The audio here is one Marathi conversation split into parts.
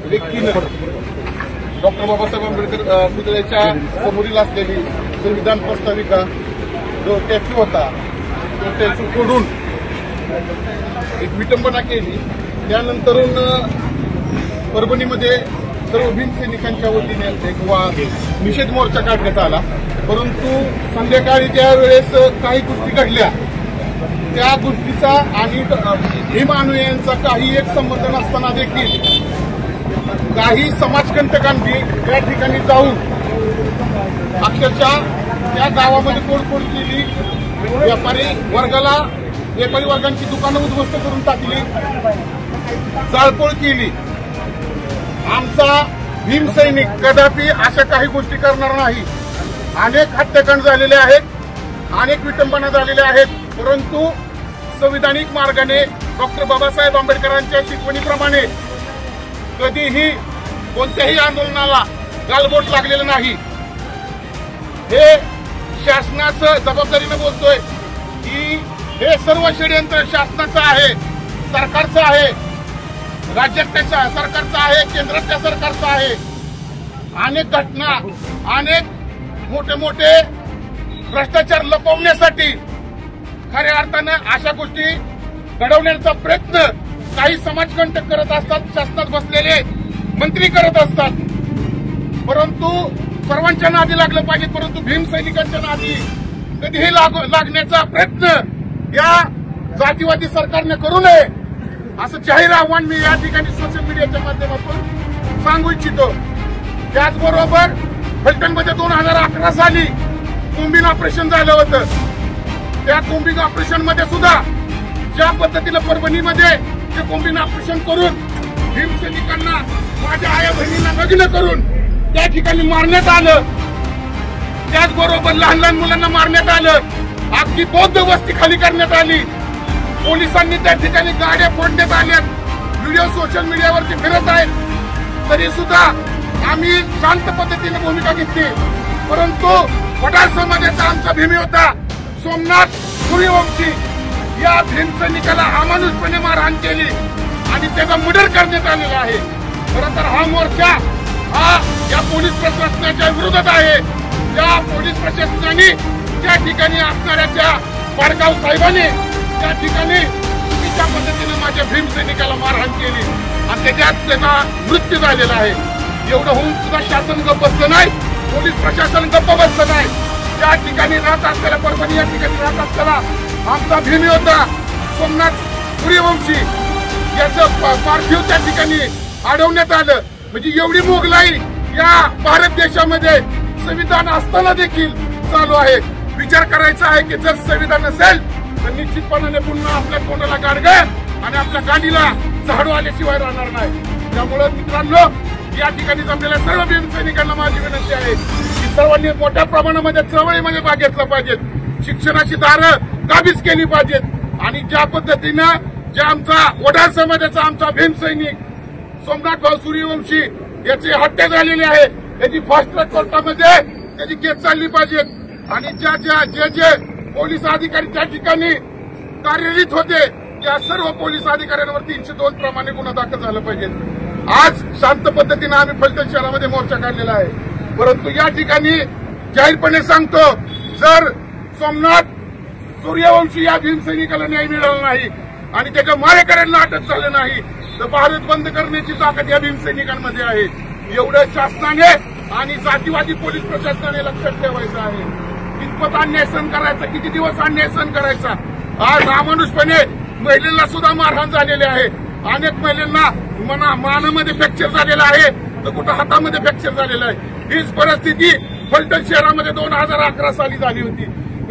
व्यक्तीनं डॉक्टर बाबासाहेब आंबेडकर पुतळ्याच्या समोरील असलेली संविधान प्रस्ताविका जो स्टॅच्यू होता तो स्टॅच्यू तोडून एक विटंबना केली। त्यानंतरून परभणीमध्ये सर्व भीमसैनिकांच्या वतीने एक निषेध मोर्चा काढण्यात आला, परंतु संध्याकाळी ज्या वेळेस काही गोष्टी घडल्या त्या गोष्टीचा आणि भीम अनुयायांचा काही एक संबंध नसताना देखील काही समाजकंटकांनी त्या ठिकाणी जाऊन अक्षरशः त्या गावामध्ये तोडफोड केली, व्यापारी वर्गांची दुकानं उद्ध्वस्त करून टाकली, जाळपोळ केली। आमचा भीमसैनिक कदापि अशा काही गोष्टी करणार नाही। अनेक हत्याकांड झालेले आहेत, अनेक विटंबना झालेल्या आहेत, परंतु संविधानिक मार्गाने डॉक्टर बाबासाहेब आंबेडकरांच्या शिकवणीप्रमाणे कधीही कोणत्याही आंदोलनाला गालबोट लागलेलं नाही। हे शासनाचं जबाबदारीने बोलतोय की हे सर्व षडयंत्र शासनाचं आहे, सरकारचं आहे, राज्याच्या सरकारचं आहे, केंद्राच्या सरकारचं आहे। अनेक घटना, अनेक मोठे मोठे भ्रष्टाचार लपवण्यासाठी खऱ्या अर्थानं अशा गोष्टी घडवण्याचा प्रयत्न काही समाजकंटक करत असतात, शासनात बसलेले मंत्री करत असतात। परंतु सर्वांच्या नादी लागलं पाहिजे, परंतु भीमसैनिकांच्या नादी कधीही लागण्याचा प्रयत्न या जातीवादी सरकारने करू नये असं जाहीर आव्हान मी या ठिकाणी सोशल मीडियाच्या माध्यमातून सांगू इच्छितो। त्याचबरोबर फलटणमध्ये 2011 साली कोम्बिंग ऑपरेशन झालं होतं। त्या कोम्बिंग ऑपरेशन मध्ये सुद्धा ज्या पद्धतीनं परभणीमध्ये जे कोम्बिंग ऑपरेशन करून भीमसैनिकांना, माझ्या आया बहिणींना नग्न करून त्या ठिकाणी मारण्यात आलं, त्याचबरोबर लहान लहान मुलांना मारण्यात आलं, अख्खी बौद्ध वस्ती खाली करण्यात आली, पोलिसांनी त्या ठिकाणी गाड्या फोडण्यात आल्या, व्हिडिओ सोशल मीडियावरती फिरत आहेत, तरी सुद्धा आम्ही शांत पद्धतीने भूमिका घेतली। परंतु वडार समाजाचा आमचा भीमी होता सोमनाथ सूर्यवंशी या भीमसैनिकाला अमानुषपणे मारहाण केली आणि त्याचा मर्डर करण्यात आलेला आहे। खरं तर हा मोर्चा हा या पोलीस प्रशासनाच्या विरोधात आहे। या पोलीस प्रशासनाने त्या ठिकाणी असणाऱ्या त्या पाडगाव साहेबांनी त्या ठिकाणी चुकीच्या पद्धतीने माझ्या भीमसैनिकाला मारहाण केली आणि त्याच्यात त्याचा मृत्यू झालेला आहे। एवढं होऊन सुद्धा शासन गप्प बसलं नाही, पोलीस प्रशासन गप्प बसलं नाही। त्या ठिकाणी राहत असलेला, परभणी या ठिकाणी राहत असलेला आमचा भीमी होता सोमनाथ सूर्यवंशी, याचं पार्थिव त्या ठिकाणी अडवण्यात आलं। म्हणजे एवढी मोगलाई या भारत देशामध्ये संविधान असताना देखील चालू आहे। विचार करायचा आहे की जर संविधान असेल तर निश्चितपणाने पुन्हा आपल्या तोंडाला गाडगं आणि आपल्या गाडीला झाडू आल्याशिवाय राहणार नाही। त्यामुळे मित्रांनो, या ठिकाणी जमलेल्या सर्व भीमसैनिकांना माझी विनंती आहे की सर्वांनी मोठ्या प्रमाणामध्ये चळवळीमध्ये भाग घेतला पाहिजे, शिक्षणाची दारं काबीज केली पाहिजेत आणि ज्या पद्धतीनं ज्या आमचा वडार समाजाचा आमचा भीमसैनिक सोमनाथ भाऊ सूर्यवंशी याची हत्या झालेली आहे, याची फास्ट ट्रॅक कोर्टामध्ये त्याची केस चालली पाहिजे आणि जे पोलीस अधिकारी त्या ठिकाणी कार्यरत होते त्या सर्व पोलीस अधिकाऱ्यांवर 302 प्रमाणे गुन्हा दाखल झाला पाहिजे। आज शांत पद्धतीने आम्ही फलटण शहरामध्ये मोर्चा काढलेला आहे, परंतु या ठिकाणी जाहीरपणे सांगतो, जर सोमनाथ सूर्यवंशी या भीमसैनिकाला न्याय मिळाला नाही आणि त्याच्या मारेकऱ्यांना अटक झालं नाही तर भारत बंद करण्याची ताकद या भीमसैनिकांमध्ये आहे। एवढं शासनाने आणि जातीवादी पोलीस प्रशासनाने लक्षात ठेवायचं आहे। कितपत अन्याय सहन करायचा, किती दिवस अन्याय सहन करायचा। आज अमानुषपणे महिलांना सुद्धा मारहाण झालेले आहे, अनेक महिलांना मानामध्ये फ्रॅक्चर झालेला आहे तर कुठं हातामध्ये फ्रॅक्चर झालेला आहे। हीच परिस्थिती फलटण शहरामध्ये 2011 साली झाली होती।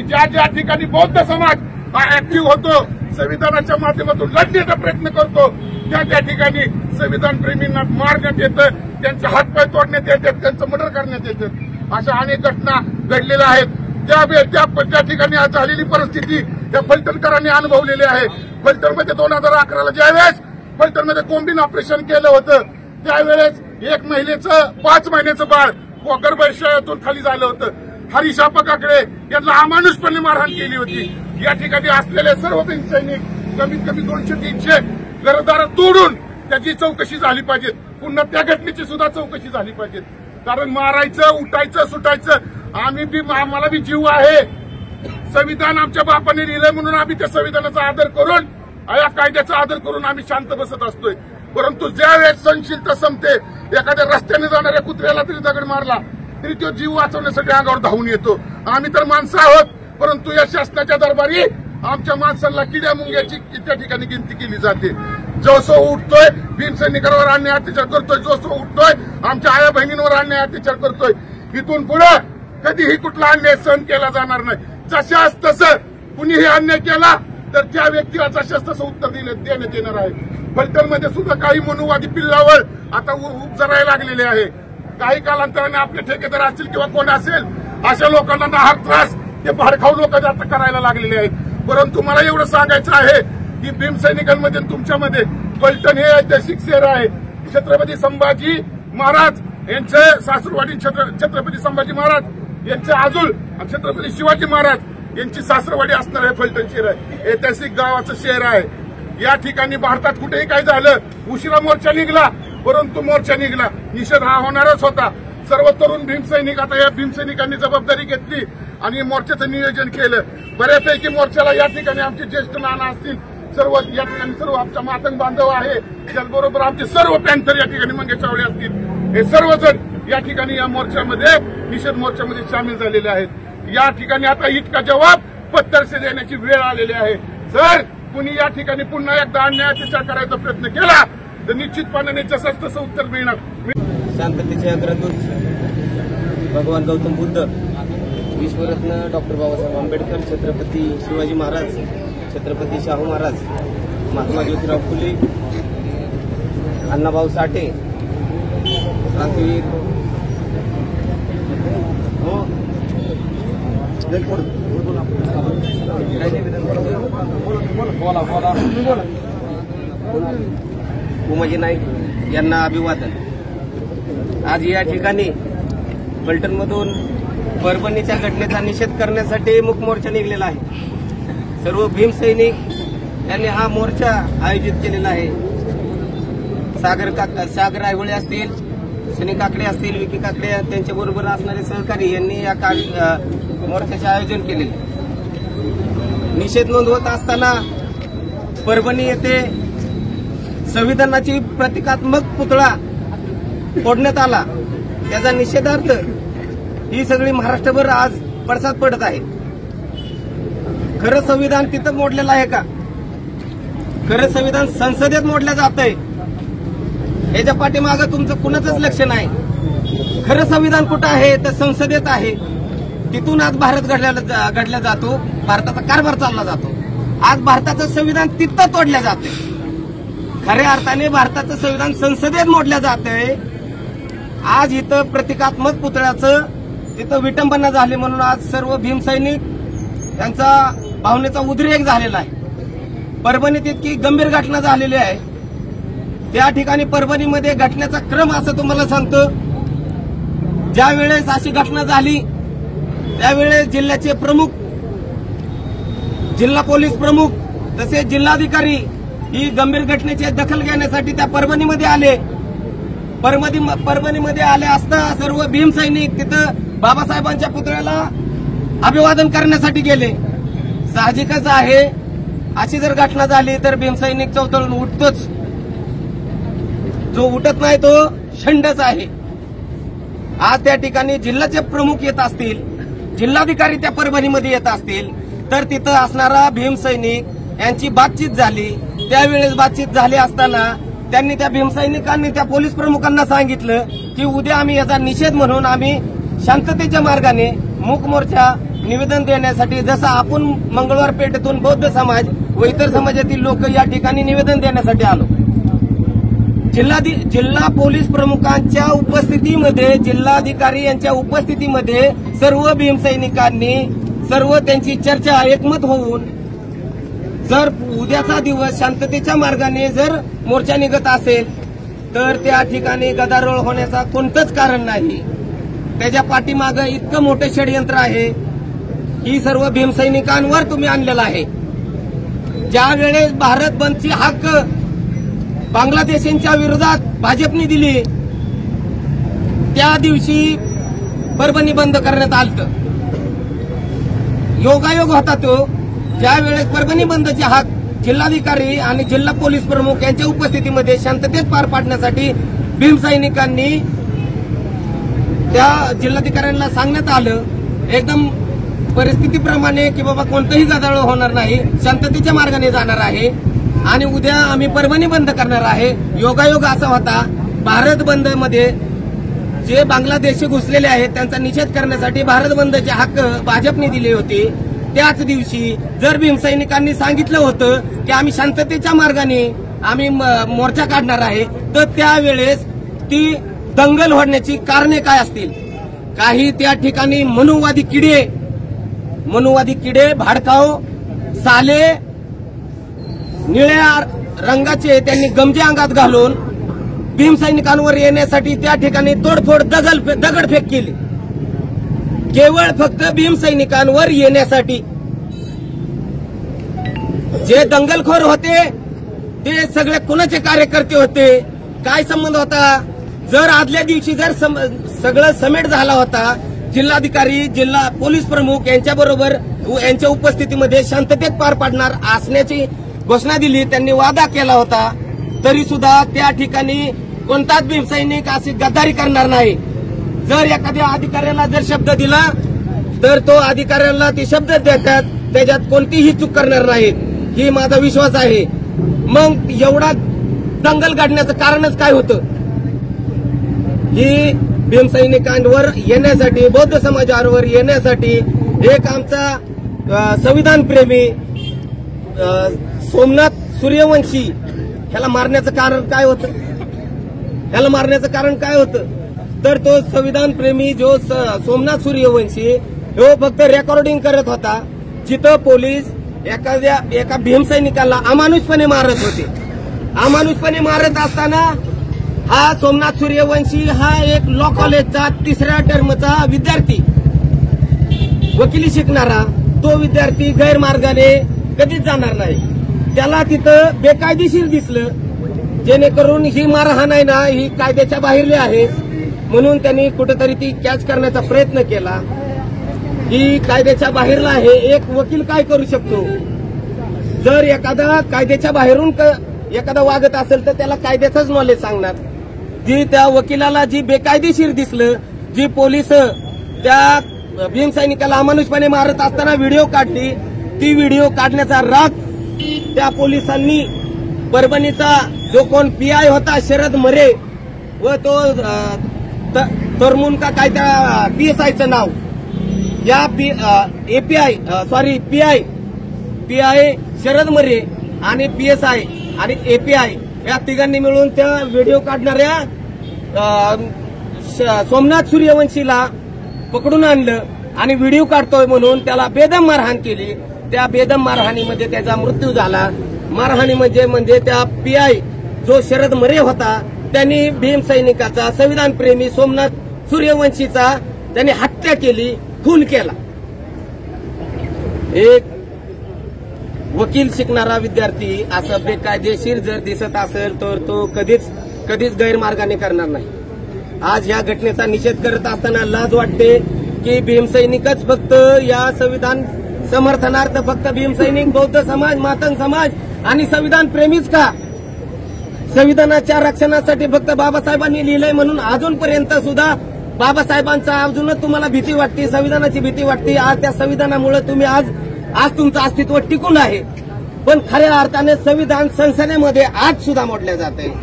ज्या ठिकाणी बौद्ध समाज हा ऍक्टिव्ह होतो, संविधानाच्या माध्यमातून लढण्याचा प्रयत्न करतो, त्या ठिकाणी संविधान प्रेमींना मारण्यात येतं, त्यांचे हातपाय तोडण्यात येतात, त्यांचं मर्डर करण्यात येतं। अशा अनेक घटना घडलेल्या आहेत। त्या ठिकाणी आज झालेली परिस्थिती त्या फलटणकरांनी अनुभवलेली आहे। फलटणमध्ये 2011 ज्यावेळेस फलटणमध्ये कोम्बिंग ऑपरेशन केलं होतं त्यावेळेस एक महिलेचं 5 महिन्याचं बाळ गर्भाशयातून खाली झालं होतं। हरिशापा काकडे यांना अमानुषपणे मारहाण केली होती। या ठिकाणी असलेले सर्व भीमसैनिक कमीत कमी 200-300 घरदार तोडून त्याची चौकशी झाली पाहिजे, पुन्हा त्या घटनेची सुद्धा चौकशी झाली पाहिजे. कारण मारायचं, उठायचं, सुटायचं, आम्हाला बी जीव आहे. संविधान आमच्या बापाने लिहिलंय म्हणून आम्ही त्या संविधानाचा आदर करून, या कायद्याचा आदर करून आम्ही शांत बसत असतोय. परंतु ज्या वेळेस सहनशीलता संपते, एखाद्या रस्त्याने जाणाऱ्या कुत्र्याला तरी दगड मारला तरी तो जीव वाचवण्यासाठी अंगावर धावून येतो. आम्ही तर माणसं आहोत, परंतु या शासनाच्या दरबारी आमच्या माणसांना किड्या मुंग्याची त्या ठिकाणी गिनती केली जाते. जो सो उठतोय भीमसैनिकांवर अन्याय अत्याचार करतोय, जो सो उठतोय आमच्या आया बहिणींवर अन्याय अत्याचार करतोय. इथून पुढे कधीही कुठला अन्याय सहन केला जाणार नाही. जशास तसं कुणीही अन्याय केला तर त्या व्यक्तीला जशास तसं उत्तर देण्यात येणार आहे. फलटणमध्ये सुद्धा काही मनुवादी पिल्लावर आता उपजरायला लागलेले आहे. काही कालांतराने आपले ठेकेदार असतील किंवा कोण असेल, अशा लोकांना नाहक त्रास ते भाडखाऊ लोक आता करायला लागलेले आहेत. परंतु मला एवढं सांगायचं आहे की भीमसैनिकांमध्ये तुमच्यामध्ये फलटण हे ऐतिहासिक शहर आहे. छत्रपती संभाजी महाराज यांचे सासरवाडी, छत्रपती संभाजी महाराज यांचे आजूळ आणि छत्रपती शिवाजी महाराज यांची सासरवाडी असणार आहे. फलटण शहर आहे, ऐतिहासिक गावाचं शहर आहे. या ठिकाणी भारतात कुठेही काय झालं, उशिरा मोर्चा निघला, परंतु मोर्चा निघला, निषेध हा होणारच होता. सर्व तरुण भीमसैनिक आता या भीमसैनिकांनी जबाबदारी घेतली आणि मोर्चाचं नियोजन केलं. बऱ्यापैकी मोर्चाला या ठिकाणी आमचे ज्येष्ठ नाना असतील, सर्व या ठिकाणी सर्व आमचा मातंग बांधव आहे, त्याचबरोबर आमचे सर्व पॅन्थर या ठिकाणी मंगेशावळे असतील, हे सर्वजण या ठिकाणी या मोर्चामध्ये, निषेध मोर्चामध्ये सामील झालेले आहेत. या ठिकाणी आता इतका जबाब पत्तरसे देण्याची वेळ आलेली आहे. जर कुणी या ठिकाणी पुन्हा एकदा अन्याय अत्याचार करायचा प्रयत्न केला तर निश्चितपणे जसंच तसं उत्तर मिळणार. शांततेचे अग्रदूत भगवान गौतम बुद्ध, विश्वरत्न डॉक्टर बाबासाहेब आंबेडकर, छत्रपती शिवाजी महाराज, छत्रपती शाहू महाराज, महात्मा ज्योतिराव फुले, अण्णाभाऊ साठे, क्रांतीवीर उमाजी नाईक यांना अभिवादन. आज या ठिकाणी फलटणमधून परभणीच्या घटनेचा निषेध करण्यासाठी मूक मोर्चा निघलेला आहे. सर्व भीमसैनिक यांनी हा मोर्चा आयोजित केलेला आहे. सागर आयहोळे असतील, शनी काकडे असतील, विकी काकडे, त्यांच्याबरोबर असणारे सहकारी यांनी या मोर्चाचे आयोजन केलेले. निषेध नोंदवत असताना परभणी येथे संविधानाची प्रतिकात्मक पुतळा फोडण्यात आला. त्याचा निषेधार्थ ही सगळी महाराष्ट्रभर आज पडसाद पडत आहे. खरं संविधान तिथं मोडलेलं आहे का? खरं संविधान संसदेत मोडलं जातंय. याच्या पाठीमागं तुमचं कुणाचंच लक्ष नाही. खरं संविधान कुठं आहे तर संसदेत आहे. तिथून आज भारत घडला जातो, भारताचा कारभार चालला जातो. आज भारताचं संविधान तिथं तोडलं जातंय. खऱ्या अर्थाने भारताचं संविधान संसदेत मोडलं जातंय. आज इथं प्रतिकात्मक पुतळ्याचं तिथं विटंबना झाली म्हणून आज सर्व भीमसैनिक यांचा भावनेचा उद्रेक झालेला आहे. परभणीत इतकी गंभीर घटना झालेली आहे. त्या ठिकाणी परभणीमध्ये घटनेचा क्रम असं तुम्हाला सांगतो. ज्या वेळेस अशी घटना झाली त्यावेळेस जिल्ह्याचे प्रमुख, जिल्हा पोलीस प्रमुख तसेच जिल्हाधिकारी ही गंभीर घटनेची दखल घेण्यासाठी त्या परभणीमध्ये आले. परभणीमध्ये आले असता सर्व भीमसैनिक तिथं बाबासाहेबांच्या पुतळ्याला अभिवादन करण्यासाठी गेले. साहजिकच आहे, अशी जर घटना झाली तर भीमसैनिक चौतळून उठतोच. जो उठत नाही तो शंडच आहे. आज त्या ठिकाणी जिल्ह्याचे प्रमुख येत असतील, जिल्हाधिकारी त्या परभणीमध्ये येत असतील तर तिथं असणारा भीमसैनिक यांची बातचीत झाली. त्यावेळेस बातचीत झाली असताना त्यांनी त्या भीमसैनिकांनी त्या पोलीस प्रमुखांना सांगितलं की उद्या आम्ही याचा निषेध म्हणून आम्ही शांततेच्या मार्गाने मूक मोर्चा निवेदन देण्यासाठी, जसं आपण मंगळवार पेठेतून बौद्ध समाज व इतर समाजातील लोक या ठिकाणी निवेदन देण्यासाठी आलो. जिल्हा पोलीस प्रमुखांच्या उपस्थितीमध्ये, जिल्हाधिकारी यांच्या उपस्थितीमध्ये सर्व भीमसैनिकांनी सर्व त्यांची चर्चा एकमत होऊन जर उद्याचा दिवस शांततेच्या मार्गाने जर मोर्चा निघत असेल तर त्या ठिकाणी गदारोळ होण्याचा कोणतंच कारण नाही. त्याच्या पाठीमागं इतकं मोठं षडयंत्र आहे. ही सर्व भीमसैनिकांवर तुम्ही आणलेलं आहे. ज्या वेळेस भारत बंदची हाक बांगलादेशींच्या विरोधात भाजपने दिली, त्या दिवशी परभणी बंद करण्यात आलं. योगायोग होता तो, ज्या वेळेस परभणी बंदचे हाक जिल्हाधिकारी आणि जिल्हा पोलीस प्रमुख यांच्या उपस्थितीमध्ये शांततेत पार पाडण्यासाठी भीम सैनिकांनी त्या जिल्हाधिकाऱ्यांना सांगण्यात आलं एकदम परिस्थितीप्रमाणे की बाबा कोणतंही गदारोळ होणार नाही, शांततेच्या मार्गाने जाणार आहे आणि उद्या आम्ही परभणी बंद करणार आहे. योगायोग असा होता, भारत बंद मध्ये जे बांगलादेशी घुसलेले आहेत त्यांचा निषेध करण्यासाठी भारत बंदचे हक्क भाजपने दिले होते. त्याच दिवशी जर भीमसैनिकांनी सांगितलं होतं की आम्ही शांततेच्या मार्गाने आम्ही मोर्चा काढणार आहे, तर त्यावेळेस ती दंगल होण्याची कारणे काय असतील? काही त्या ठिकाणी मनुवादी किडे भाडकाव साले निळ्या रंगाचे त्यांनी गमजे अंगात घालून भीमसैनिकांवर येण्यासाठी त्या ठिकाणी तोडफोड दगडफेक केली, केवळ फक्त भीमसैनिकांवर येण्यासाठी. जे दंगलखोर होते ते सगळे कुणाचे कार्यकर्ते होते? काय संबंध होता? जर आदल्या दिवशी जर सगळं समेट झाला होता, जिल्हाधिकारी जिल्हा पोलीस प्रमुख यांच्याबरोबर यांच्या उपस्थितीमध्ये शांततेत पार पाडणार असण्याची घोषणा दिली, त्यांनी वादा केला होता, तरी सुद्धा त्या ठिकाणी कोणताच भीमसैनिक अशी गद्दारी करणार नाही. जर एखाद्या अधिकाऱ्याला जर शब्द दिला तर तो अधिकाऱ्याला ते शब्द देतात, त्याच्यात कोणतीही चूक करणार नाहीत, ही माझा विश्वास आहे. मग एवढा दंगल काढण्याचं कारणच काय होतं? ही भीमसैनिकांवर येण्यासाठी, बौद्ध समाजावर येण्यासाठी एक आमचा संविधान प्रेमी सोमनाथ सूर्यवंशी ह्याला मारण्याचं कारण काय होतं? तर तो संविधान प्रेमी जो सोमनाथ सूर्यवंशी तो फक्त रेकॉर्डिंग करत होता, जिथं पोलीस एका भीमसैनिकाला अमानुषपणे मारत होते. अमानुषपणे मारत असताना हा सोमनाथ सूर्यवंशी हा एक लॉ कॉलेजचा 3ऱ्या टर्मचा विद्यार्थी, वकिली शिकणारा, तो विद्यार्थी गैरमार्गाने कधीच जाणार नाही. त्याला तिथं बेकायदेशीर दिसलं, जेणेकरून ही मारहाण आहे ना ही कायद्याच्या बाहेरली आहे, म्हणून त्यांनी कुठेतरी ती कॅच करण्याचा प्रयत्न केला. ही कायद्याच्या बाहेरला आहे. एक वकील काय करू शकतो? जर एखादा कायद्याच्या बाहेरून एखादा वागत असेल तर त्याला कायद्याचंच नॉलेज सांगणार. जी त्या वकिलाला जी बेकायदेशीर दिसलं, जी पोलीस त्या भीमसैनिकाला अमानुषपणे मारत असताना व्हिडिओ काढली, ती व्हिडिओ काढण्याचा राग त्या पोलिसांनी परभणीचा जो कोण पीआय होता शरद मरे व तो तरमुन का काय त्या पीएसआयचं नाव, या पीआय शरद मरे आणि पीएसआय आणि एपीआय या तिघांनी मिळून त्या व्हिडिओ काढणाऱ्या सोमनाथ सूर्यवंशीला पकडून आणलं आणि व्हिडिओ काढतोय म्हणून त्याला बेदम मारहाण केली. त्या बेदम मारहाणीमध्ये त्याचा मृत्यू झाला. मारहाणी म्हणजे त्या पीआय जो शरद मरे होता त्यांनी भीमसैनिकाचा संविधान प्रेमी सोमनाथ सूर्यवंशीचा त्यांनी हत्या केली, खून केला. एक वकील शिकणारा विद्यार्थी असं बेकायदेशीर जर दिसत असेल तर तो कधीच गैरमार्गाने करणार नाही. आज या घटनेचा निषेध करत असताना लाज वाटते की भीमसैनिकच फक्त या संविधान समर्थनार्थ फक्त भीमसैनिक, बौद्ध समाज, मातंग समाज आणि संविधान प्रेमीच का? संविधानाच्या रक्षणासाठी फक्त बाबासाहेबांनी लिहिलंय म्हणून अजूनपर्यंत सुद्धा बाबासाहेबांचा अजूनच तुम्हाला भीती वाटते, संविधानाची भीती वाटते. आज त्या संविधानामुळे तुम्ही आज तुमचं अस्तित्व टिकून आहे, पण खऱ्या अर्थाने संविधान संसदेमध्ये आज सुद्धा मोडले जाते.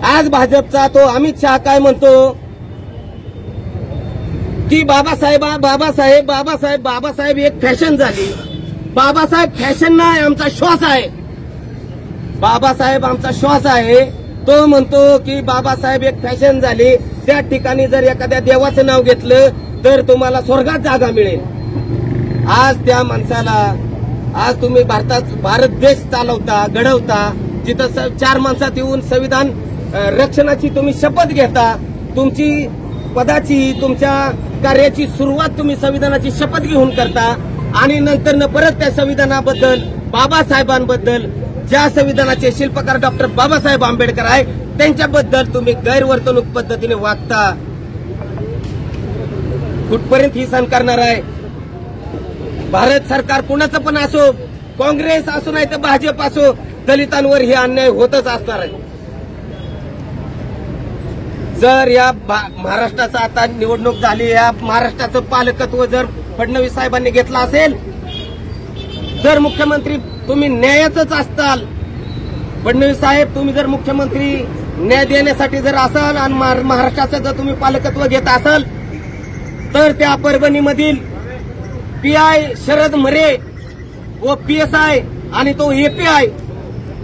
आज भाजपचा तो अमित शहा काय म्हणतो की बाबासाहेब एक फॅशन झाली. बाबासाहेब फॅशन नाही, आमचा श्वास आहे. बाबासाहेब आमचा श्वास आहे. तो म्हणतो की बाबासाहेब एक फॅशन झाली. त्या ठिकाणी जर एखाद्या देवाचं नाव घेतलं तर तुम्हाला स्वर्गात जागा मिळेल. आज त्या माणसाला, आज तुम्ही भारत देश चालवता, घडवता, जिथं 4 माणसात येऊन संविधान रक्षणाची तुम्ही शपथ घेता. तुमची पदाची, तुमच्या कार्याची सुरुवात तुम्ही संविधानाची शपथ घेऊन करता आणि नंतर परत त्या संविधानाबद्दल, बाबासाहेबांबद्दल ज्या संविधानाचे शिल्पकार डॉक्टर बाबासाहेब आंबेडकर आहे त्यांच्याबद्दल तुम्ही गैरवर्तणूक पद्धतीने वागता. कुठपर्यंत ही सहन करणार आहे? भारत सरकार कुणाचं पण असो, काँग्रेस असो नाही तर भाजप असो, दलितांवर हे अन्याय होतच असणार आहे. जर या महाराष्ट्राचा आता निवडणूक झाली, या महाराष्ट्राचं पालकत्व जर फडणवीस साहेबांनी घेतलं असेल, जर मुख्यमंत्री तुम्ही न्यायाचंच असताल, फडणवीस साहेब तुम्ही जर मुख्यमंत्री न्याय देण्यासाठी जर असाल आणि महाराष्ट्राचं जर तुम्ही पालकत्व घेत असाल, तर त्या परभणीमधील पीआय शरद मरे व पीएसआय आणि तो एपीआय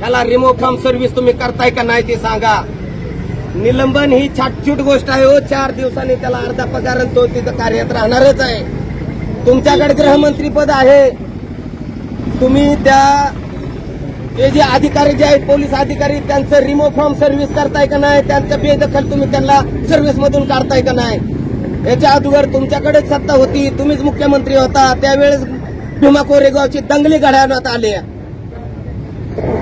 याला रिमूव्ह फ्रॉम सर्व्हिस तुम्ही करताय का नाही ते सांगा. निलंबन ही छाटछूट गोष्ट आहे हो. 4 दिवसांनी त्याला अर्धा पगार आणि तो तिथं कार्यरत राहणारच आहे. तुमच्याकडे गृहमंत्रीपद आहे, तुम्ही ते जे अधिकारी जे आहेत पोलीस अधिकारी त्यांचं रिमूव्ह फ्रॉम सर्व्हिस करताय का नाही, त्यांचं बेदखल तुम्ही त्यांना सर्व्हिसमधून काढताय का नाही. याच्या अगोदर तुमच्याकडेच सत्ता होती, तुम्हीच मुख्यमंत्री होता, त्यावेळेस भीमा कोरेगावची दंगली घडवण्यात आली,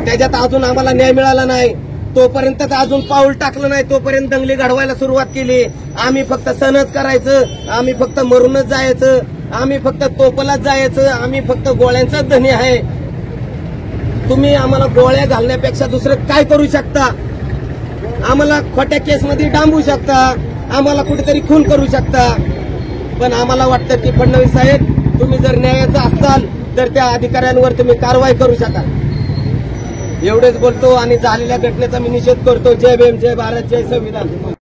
त्याच्यात अजून आम्हाला न्याय मिळाला नाही. तोपर्यंत अजून पाऊल टाकलं नाही, तोपर्यंत दंगली घडवायला सुरुवात केली. आम्ही फक्त सणच करायचं, आम्ही फक्त मरूनच जायचं, आम्ही फक्त तोपलाच जायचं, आम्ही फक्त गोळ्यांचाच धनी आहे. तुम्ही आम्हाला गोळ्या घालण्यापेक्षा दुसरं काय करू शकता? आम्हाला खोट्या केसमध्ये डांबू शकता, आम्हाला कुठेतरी खून करू शकता. पण आम्हाला वाटतं की फडणवीस साहेब तुम्ही जर न्यायाचं असाल तर त्या अधिकाऱ्यांवर तुम्ही कारवाई करू शकाल. एवढेच बोलतो आणि झालेल्या घटनेचा मी निषेध करतो. जय भीम, जय भारत, जय संविधान.